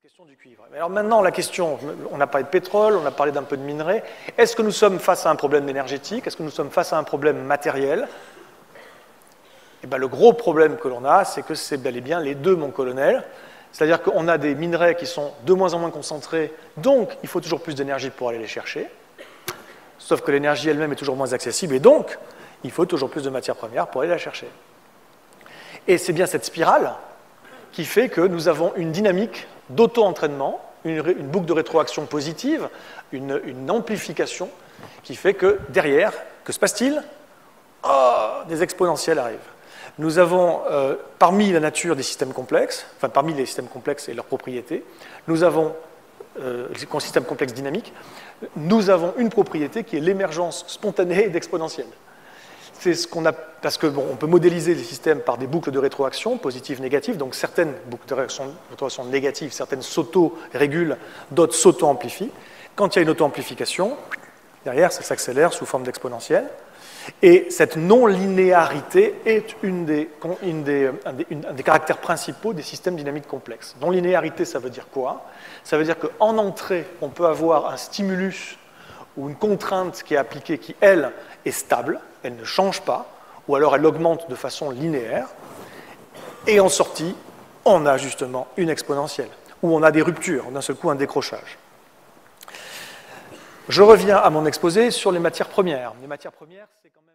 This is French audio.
Question du cuivre. Alors maintenant, la question, on a parlé de pétrole, on a parlé d'un peu de minerais. Est-ce que nous sommes face à un problème énergétique? Est-ce que nous sommes face à un problème matériel? Eh bien, le gros problème que l'on a, c'est que c'est bel et bien les deux, mon colonel. C'est-à-dire qu'on a des minerais qui sont de moins en moins concentrés, donc il faut toujours plus d'énergie pour aller les chercher. Sauf que l'énergie elle-même est toujours moins accessible, et donc il faut toujours plus de matières premières pour aller la chercher. Et c'est bien cette spirale qui fait que nous avons une dynamique d'auto-entraînement, une boucle de rétroaction positive, une amplification qui fait que derrière, que se passe-t-il? Des exponentielles arrivent. Nous avons, parmi la nature des systèmes complexes, enfin parmi les systèmes complexes et leurs propriétés, nous avons, les systèmes complexes dynamiques, nous avons une propriété qui est l'émergence spontanée d'exponentielles. C'est ce qu'on a, parce que bon, on peut modéliser les systèmes par des boucles de rétroaction, positives, négatives, donc certaines boucles de rétroaction négatives, certaines s'auto-régulent, d'autres s'auto-amplifient. Quand il y a une auto-amplification, derrière, ça s'accélère sous forme d'exponentielle. Et cette non-linéarité est un des caractères principaux des systèmes dynamiques complexes. Non-linéarité, ça veut dire quoi? Ça veut dire qu'en entrée, on peut avoir un stimulus ou une contrainte qui est appliquée qui, elle, est stable, elle ne change pas, ou alors elle augmente de façon linéaire. Et en sortie, on a justement une exponentielle, où on a des ruptures, d'un seul coup un décrochage. Je reviens à mon exposé sur les matières premières. Les matières premières, c'est quand même